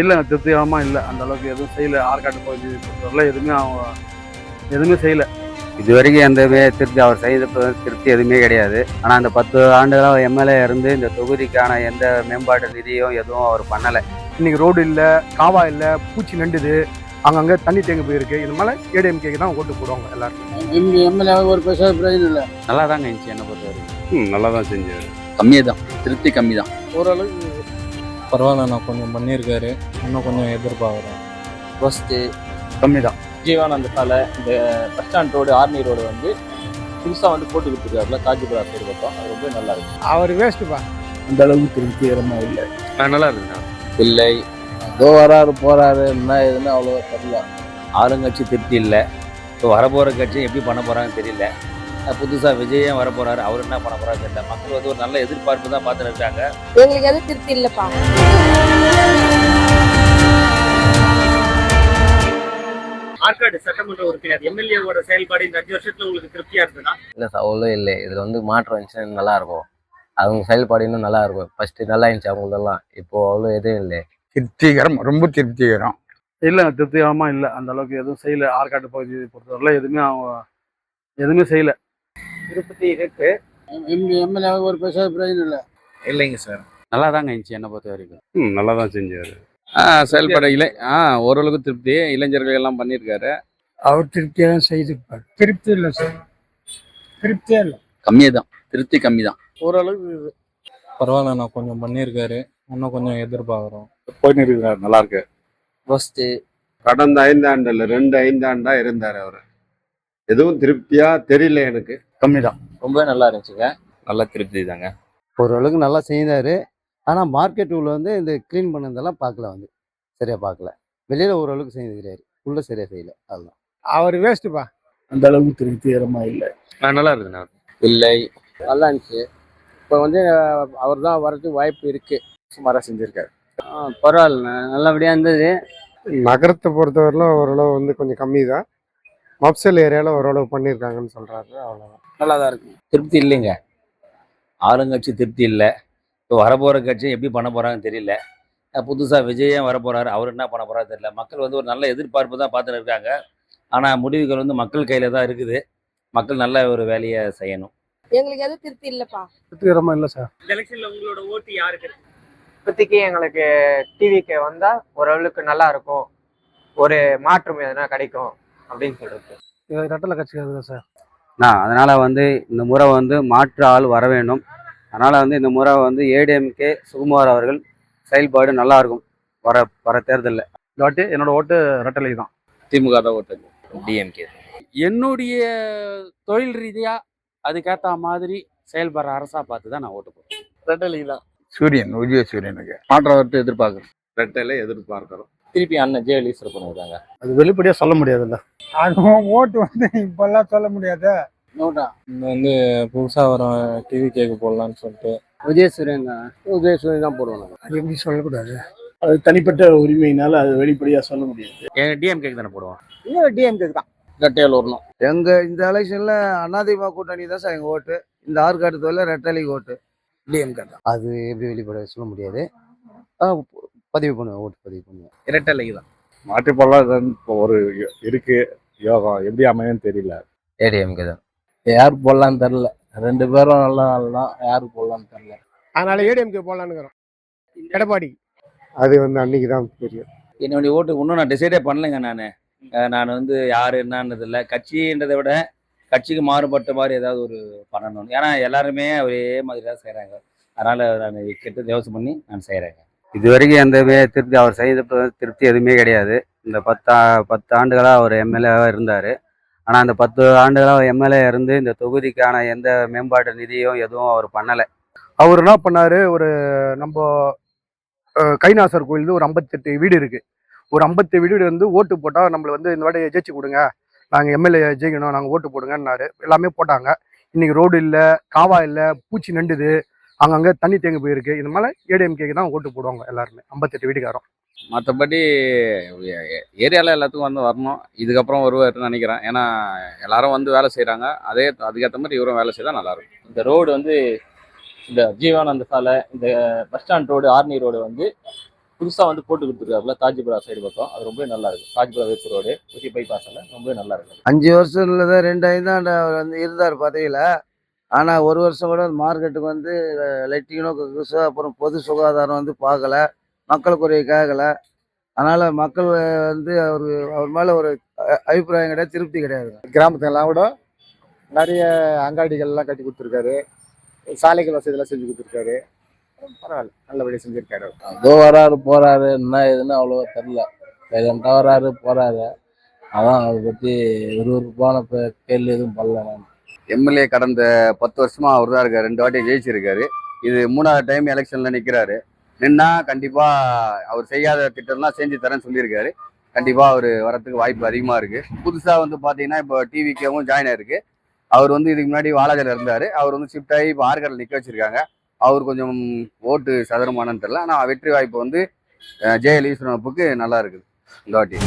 இல்லைங்க, திருப்திகரமாக இல்லை. அந்த அளவுக்கு எதுவும் செய்யலை. ஆற்காட்டு பகுதி பொறுத்தவரையில எதுவுமே அவங்க எதுவுமே செய்யலை. இது வரைக்கும் எந்த திருப்தி அவர் செய்த திருப்தி எதுவுமே கிடையாது. ஆனால் அந்த 10 ஆண்டுகளாக எம்எல்ஏ இருந்து இந்த தொகுதிக்கான எந்த மேம்பாட்டு நிதியும் எதுவும் அவர் பண்ணலை. இன்னைக்கு ரோடு இல்லை, காவா இல்லை, பூச்சி நண்டுது, அங்கங்கே தண்ணி தேங்கி போயிருக்கு. இது மேலே ஏடிஎம்கேக்கு தான் ஓட்டு போடுவாங்க எல்லாருமே. எங்கள் எம்எல்ஏ ஒரு பைசா பிரயோஜனம் இல்லை. நல்லா தாங்க இருந்துச்சு என்னை பொறுத்த வரைக்கும். நல்லா தான் செஞ்சார். கம்மியாக தான், திருப்தி கம்மி தான். ஓரளவுக்கு பரவாயில்ல, நான் கொஞ்சம் பண்ணியிருக்காரு. இன்னும் கொஞ்சம் எதிர்பார்க்குறேன். ஃபஸ்ட்டு கம்மி தான். ஜீவானந்த சாலை, இந்த bus stand road, army road வந்து புதுசாக வந்து போட்டு கொடுத்துருக்காருல, காஞ்சிபுரம் சைடு பக்கம். அது ரொம்ப நல்லா இருக்கு. அவர் வேஸ்ட்டுப்பா. அந்த அளவுக்கு திருப்திகரமாக இல்லை. நல்லா இருக்குண்ணா. இல்லை, ஏதோ வராரு போறாரு, என்ன எதுன்னு அவ்வளோ தெரியல. ஆளுங்கட்சி திருப்தி இல்லை. இப்போ வரப்போகிற கட்சி எப்படி பண்ண போகிறாங்கன்னு தெரியல. புதுசாக விஜயம் வரப்போறாரு, அவர் என்ன பண்ண போறாரு தெரியல. மக்கள் வந்து ஒரு நல்ல எதிர்பார்ப்பு தான் பார்த்துட்டு இருக்காங்க. எங்களுக்கு எதுவும் திருப்தி இல்லைப்பா. ஆற்காடு சட்டமன்ற உறுப்பினர் எம்எல்ஏவோட செயல்பாடு இந்த 5 வருஷத்துல உங்களுக்கு திருப்தியா இருக்குதா? இல்லை சார், அவ்வளோ இல்லை. இதில் வந்து மாற்றம் இருந்துச்சுன்னா நல்லா இருக்கும். அவங்க செயல்பாடு இன்னும் நல்லா இருக்கும். ஃபர்ஸ்ட் நல்லா இருந்துச்சு அவங்களதெல்லாம். இப்போ அவ்வளோ எதுவும் இல்லை. திருப்திகரம், ரொம்ப திருப்திகரம். இல்லைங்க, திருப்திகரமாக இல்லை. அந்த அளவுக்கு எதுவும் செய்யலை. ஆற்காட்டு பகுதி பொறுத்தவரையில எதுவுமே அவங்க எதுவுமே செய்யலை. திருப்பதி இருக்கு. எங்கள் எம்எல்ஏ ஒரு பைசா பிரயோஜனம் இல்லை. இல்லைங்க சார், நல்லா தாங்க இருந்துச்சு என்னை பொறுத்த வரைக்கும். நல்லா தான் செஞ்சார். செயல்பட ஓரளவுக்கு திருப்தி. இளைஞர்கள் எல்லாம் பண்ணியிருக்காரு. அவர் திருப்தியெல்லாம் செய்திருப்பார். திருப்தி இல்லை சார், திருப்தியே இல்லை. கம்மியாக தான், திருப்தி கம்மி தான். ஓரளவுக்கு பரவாயில்ல, நான் கொஞ்சம் பண்ணியிருக்காரு. இன்னும் கொஞ்சம் எதிர்பார்க்குறோம். போயின்னு இருக்கிறார். நல்லா இருக்கு. ஃபர்ஸ்ட்டு கடந்த 5 ஆண்டுல 2 5 ஆண்டா இருந்தார் அவர். எதுவும் திருப்தியா தெரியல எனக்கு. கம்மி தான். ரொம்ப நல்லா இருந்துச்சுங்க. நல்ல திருப்தி தாங்க. ஓரளவுக்கு நல்லா செய்தார். ஆனால் மார்க்கெட் உள்ள வந்து இந்த க்ளீன் பண்ணதெல்லாம் பார்க்கல, வந்து சரியாக பார்க்கல. வெளியில் ஓரளவுக்கு செய்துக்கிறாரு, உள்ளே சரியாக செய்யலை. அதுதான் அவர் வேஸ்ட்டுப்பா. அந்த அளவுக்கு திருப்திகரமாக இல்லை. நல்லா இருக்குண்ணா. இல்லை, நல்லா இருந்துச்சு. இப்போ வந்து அவர் தான் வரதுக்கு வாய்ப்பு இருக்கு. சுமாராக செஞ்சிருக்காரு. பரவாயில்ல, நல்லபடியாக இருந்தது. நகரத்தை பொறுத்தவரையிலும் ஓரளவு வந்து கொஞ்சம் கம்மி தான். மப்சல் ஏரியாவில் ஓரளவு பண்ணியிருக்காங்கன்னு சொல்கிறாரு. அவ்வளோதான். நல்லா தான் இருக்கு. திருப்தி இல்லைங்க. ஆளுங்கட்சி திருப்தி இல்லை. இப்போ வரப்போகிற கட்சி எப்படி பண்ண போகிறாங்கன்னு தெரியல. புதுசாக விஜயம் வரப்போறாரு, அவர் என்ன பண்ண போறாரு தெரியல. மக்கள் வந்து ஒரு நல்ல எதிர்பார்ப்பு தான் பார்த்துட்டு இருக்காங்க. ஆனால் முடிவுகள் வந்து மக்கள் கையில் தான் இருக்குது. மக்கள் நல்ல ஒரு வேலையை செய்யணும். எங்களுக்கு எதுவும் திருப்தி இல்லைப்பா. திருப்திகரமாக இல்லை சார். இந்த எலெக்ஷன்ல உங்களோட ஓட்டு யாருக்கு இருக்கு? இப்போதைக்கு எங்களுக்கு டிவிக்கு வந்தால் ஓரளவுக்கு நல்லா இருக்கும். ஒரு மாற்றம் எதனா கிடைக்கும் அப்படின்னு சொல்றது. ரெட்டலை கட்சி இருக்குது சார். அதனால் வந்து இந்த முறை வந்து மாற்று ஆள் வர வேண்டும். அதனால் வந்து இந்த முறை வந்து ஏடிஎம்கே சுகுமார் அவர்கள் செயல்பாடு நல்லா இருக்கும் வர தேர்தலில். இந்த வாட்டி என்னோட ஓட்டு ரெட்டலை தான். திமுக தான் ஓட்டு. டிஎம்கே. என்னுடைய தொழில் ரீதியாக அதுக்கேற்ற மாதிரி செயல்படுற அரசாக பார்த்து தான் நான் ஓட்டு போடுறேன். ரெட்டலை தான். சூரியன், உதய சூரியனுக்கு மாற்றம் வரட்டு எதிர்பார்க்குறோம். ரெட்டையில எதிர்பார்க்கிறோம். திருப்பி அண்ணன் ஜெயலலிதா பண்ணுறாங்க. அது வெளிப்படையாக சொல்ல முடியாதுல்ல. அது ஓட்டு வந்து இப்பெல்லாம் சொல்ல முடியாது. நோட்டா இந்த வந்து புதுசாக வர டிவி கேக்கு போடலான்னு சொல்லிட்டு உதயசூரியன் தான். உதயசூரியன் தான் போடுவாங்க. அது எப்படி சொல்லக்கூடாது. அது தனிப்பட்ட உரிமையினால அது வெளிப்படையாக சொல்ல முடியாது. டிஎம்கேக்கு தானே போடுவோம். டிஎம்கே தான் ரெட்டையில் வரணும். எங்கள் இந்த எலெக்ஷனில் அதிமுக கூட்டணி தான் சார் எங்கள் ஓட்டு. இந்த ஆற்காடு தொழில் ரெட்டலைக்கு ஓட்டு. டிஎம்கே தான். அது எப்படி வெளிப்பட சொல்ல முடியாது. பதிவு பண்ணுவேன், ஓட்டு பதிவு பண்ணுவேன். இரட்டலைக்கு தான். மாற்றி போடலாம். இப்போ ஒரு இருக்கு யோகம், எப்படி அமையும்னு தெரியல. ஏடிஎம்கே தான். யார் போடலான்னு தெரில. 2 பேரும் நல்லா தான். யாருக்கு போடலான்னு தெரில. அதனால ஏடிஎம்கே போடலான்னுக்கிறோம். எடப்பாடி. அது வந்து அன்னைக்கு தான் தெரியும். என்னுடைய ஓட்டு இன்னும் நான் டிசைடே பண்ணலைங்க. நான் வந்து யார் என்னன்றது இல்லை. கட்சின்றதை விட கட்சிக்கு மாறுபட்ட மாதிரி ஏதாவது ஒரு பண்ணணும். ஏன்னா எல்லாருமே ஒரே மாதிரி தான் செய்கிறாங்க. அதனால் நான் கெட்டு யோசனை பண்ணி நான் செய்கிறேங்க. இது வரைக்கும் எந்த திருப்தி அவர் செய்த திருப்தி எதுவுமே கிடையாது. இந்த 10 ஆண்டுகளாக அவர் எம்எல்ஏவாக இருந்தார். ஆனால் அந்த 10 ஆண்டுகளாக எம்எல்ஏ இருந்து இந்த தொகுதிக்கான எந்த மேம்பாட்டு நிதியும் எதுவும் அவர் பண்ணலை. அவர் என்ன பண்ணார், ஒரு நம்ம கைநாசர் கோயில் ஒரு 58 வீடு இருக்குது. ஒரு 58 வீடு வந்து ஓட்டு போட்டால் நம்மளை வந்து இந்த வாட்டி ஜெயிச்சு கொடுங்க, நாங்கள் எம்எல்ஏ ஜெயிக்கணும், நாங்கள் ஓட்டு போடுங்கன்னாரு. எல்லாமே போட்டாங்க. இன்றைக்கி ரோடு இல்லை, காவா இல்லை, பூச்சி நண்டுது, அங்கங்கே தண்ணி தேங்கி போயிருக்கு. இது மேலே ஏடிஎம்கேக்கு தான் ஓட்டு போடுவாங்க எல்லாருமே, 58 வீட்டுக்காரரும். மற்றபடி ஏரியாவில் எல்லாத்துக்கும் வந்து வரணும். இதுக்கப்புறம் வருவார்னு நினைக்கிறேன். ஏன்னா எல்லாரும் வந்து வேலை செய்கிறாங்க. அதுக்கேற்ற மாதிரி இவரும் வேலை செய்தால் நல்லாயிருக்கும். இந்த ரோடு வந்து இந்த ஜீவானந்த சாலை, இந்த bus stand road, army road வந்து புதுசாக வந்து போட்டு கொடுத்துருக்காருல காஞ்சிபுரா சைடு பக்கம், அது ரொம்ப நல்லா இருக்கு. காஞ்சிபுரம் வேப்பூர் ரோடு ஊட்டி பைபாஸில் ரொம்ப நல்லா இருக்கு. 5 வருஷத்துல தான் 2 ஐந்தாண்டு அவர் வந்து இருந்தார் பதவியில். ஆனால் ஒரு வருஷம் கூட மார்க்கெட்டுக்கு வந்து லெட்டினோ கொசு அப்புறம் பொது சுகாதாரம் வந்து பார்க்கல, மக்கள் குறையை கேட்கல. அதனால் மக்கள் வந்து அவர் மேலே ஒரு அபிப்பிராயம் கிடையாது, திருப்தி கிடையாது. கிராமத்துலாம் கூட நிறைய அங்காடிகள்லாம் கட்டி கொடுத்துருக்காரு, சாலைகள் வசதியெல்லாம் செஞ்சு கொடுத்துருக்காரு. பரவாயில்ல, நல்லபடியாக செஞ்சுருக்காரு. அதோ வராரு போறாரு, என்ன ஏதுன்னு அவ்வளோவா தெரில. சைலண்டாக வராரு போறாரு, அதான் அதை பற்றி விறுவிறுப்பான கேள்வி எதுவும் பண்ணல. நான் எம்எல்ஏ கடந்த 10 வருஷமா அவர் தான் இருக்காரு. 2 வாட்டி ஜெயிச்சிருக்காரு. இது 3வது டைம் எலெக்ஷன்ல நிற்கிறாரு. நின்னா கண்டிப்பா அவர் செய்யாத திட்டம்லாம் செஞ்சு தரேன்னு சொல்லியிருக்காரு. கண்டிப்பா அவர் வரத்துக்கு வாய்ப்பு அதிகமா இருக்கு. புதுசா வந்து பாத்தீங்கன்னா இப்போ டிவிக்கேவும் ஜாயின் ஆயிருக்கு. அவர் வந்து இதுக்கு முன்னாடி வாலாஜில இருந்தாரு. அவர் வந்து ஷிஃப்ட் ஆகி இப்போ ஆர்கரில் நிற்க வச்சிருக்காங்க. அவர் கொஞ்சம் ஓட்டு சதுரமானன்னு தெரியல. ஆனால் வெற்றி வாய்ப்பு வந்து ஜெயல் ஈஸ்வரனுக்கு நல்லா இருக்குது இந்த வாட்டி.